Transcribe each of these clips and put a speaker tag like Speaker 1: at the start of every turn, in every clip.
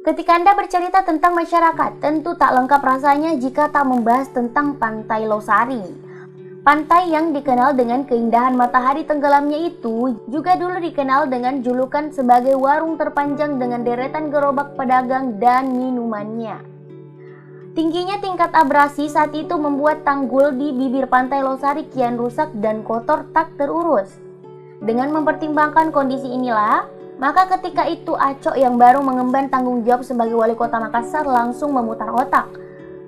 Speaker 1: Ketika Anda bercerita tentang masyarakat, tentu tak lengkap rasanya jika tak membahas tentang Pantai Losari. Pantai yang dikenal dengan keindahan matahari tenggelamnya itu juga dulu dikenal dengan julukan sebagai warung terpanjang dengan deretan gerobak pedagang dan minumannya. Tingginya tingkat abrasi saat itu membuat tanggul di bibir Pantai Losari kian rusak dan kotor tak terurus. Dengan mempertimbangkan kondisi inilah, maka ketika itu Acok yang baru mengemban tanggung jawab sebagai wali kota Makassar langsung memutar otak.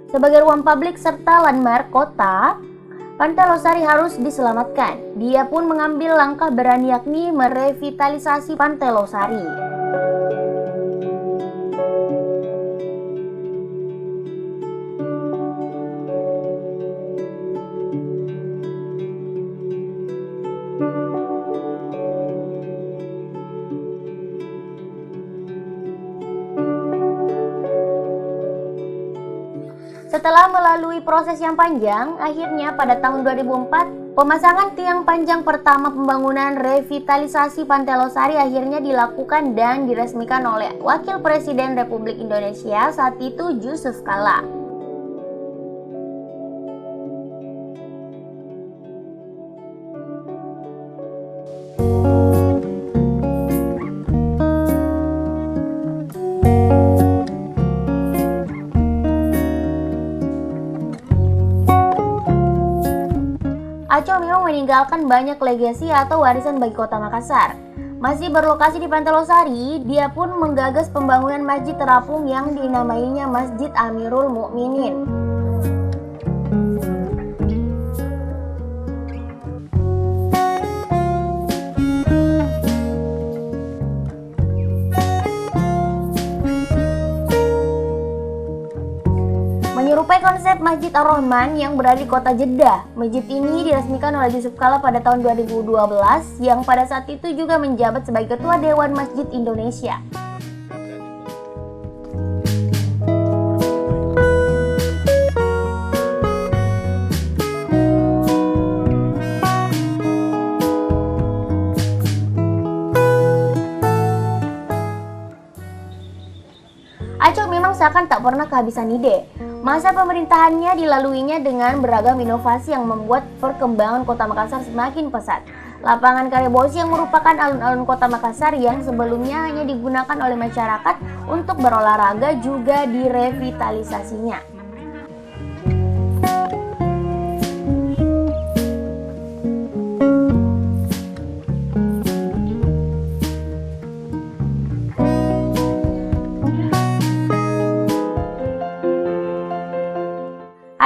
Speaker 1: Sebagai ruang publik serta landmark kota, Pantai Losari harus diselamatkan. Dia pun mengambil langkah berani yakni merevitalisasi Pantai Losari. Setelah melalui proses yang panjang, akhirnya pada tahun 2004, pemasangan tiang panjang pertama pembangunan revitalisasi Pantai Losari akhirnya dilakukan dan diresmikan oleh Wakil Presiden Republik Indonesia saat itu Yusuf Kalla. Acok memang meninggalkan banyak legasi atau warisan bagi kota Makassar. Masih berlokasi di Pantai Losari, dia pun menggagas pembangunan masjid terapung yang dinamainya Masjid Amirul Mukminin. Menyerupai konsep Masjid Ar-Rahman yang berada di kota Jeddah, masjid ini diresmikan oleh Yusuf Kalla pada tahun 2012 yang pada saat itu juga menjabat sebagai Ketua Dewan Masjid Indonesia. Acok memang seakan tak pernah kehabisan ide. Masa pemerintahannya dilaluinya dengan beragam inovasi yang membuat perkembangan kota Makassar semakin pesat. Lapangan Karebosi yang merupakan alun-alun kota Makassar yang sebelumnya hanya digunakan oleh masyarakat untuk berolahraga juga direvitalisasinya.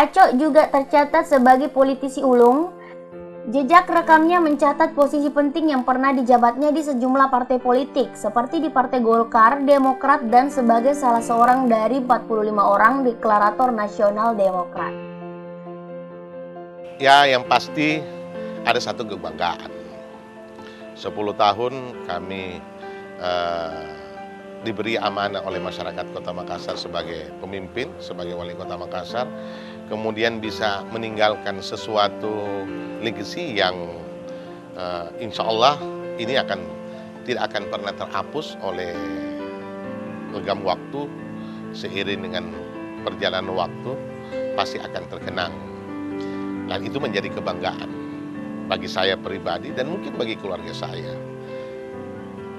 Speaker 1: Acok juga tercatat sebagai politisi ulung. Jejak rekamnya mencatat posisi penting yang pernah dijabatnya di sejumlah partai politik, seperti di Partai Golkar, Demokrat, dan sebagai salah seorang dari 45 orang deklarator nasional Demokrat.
Speaker 2: Ya, yang pasti ada satu kebanggaan. 10 tahun kami diberi amanah oleh masyarakat Kota Makassar sebagai pemimpin, sebagai wali Kota Makassar, kemudian bisa meninggalkan sesuatu legacy yang insya Allah ini tidak akan pernah terhapus oleh legam waktu. Seiring dengan perjalanan waktu pasti akan terkenang, dan itu menjadi kebanggaan bagi saya pribadi dan mungkin bagi keluarga saya.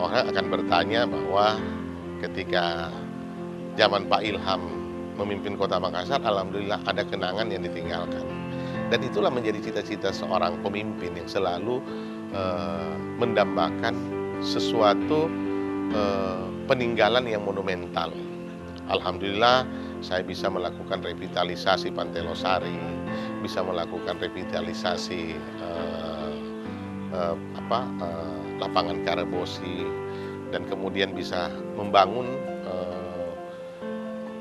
Speaker 2: Orang akan bertanya bahwa ketika zaman Pak Ilham memimpin Kota Makassar, alhamdulillah ada kenangan yang ditinggalkan. Dan itulah menjadi cita-cita seorang pemimpin yang selalu mendambakan sesuatu peninggalan yang monumental. Alhamdulillah saya bisa melakukan revitalisasi Pantai Losari, bisa melakukan revitalisasi lapangan Karebosi, dan kemudian bisa membangun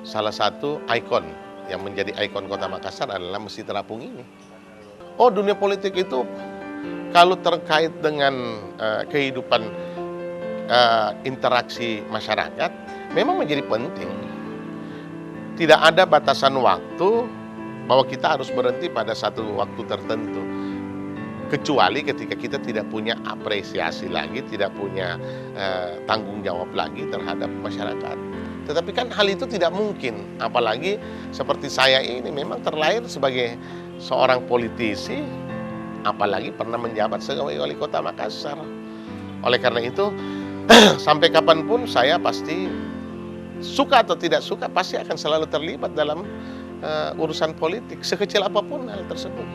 Speaker 2: salah satu ikon yang menjadi ikon Kota Makassar adalah Masjid Terapung ini. Oh, dunia politik itu kalau terkait dengan kehidupan interaksi masyarakat memang menjadi penting. Tidak ada batasan waktu bahwa kita harus berhenti pada satu waktu tertentu. Kecuali ketika kita tidak punya apresiasi lagi, tidak punya tanggung jawab lagi terhadap masyarakat. Tetapi kan hal itu tidak mungkin, apalagi seperti saya ini memang terlahir sebagai seorang politisi, apalagi pernah menjabat sebagai wali kota Makassar. Oleh karena itu, sampai kapanpun saya pasti suka atau tidak suka pasti akan selalu terlibat dalam urusan politik, sekecil apapun hal tersebut.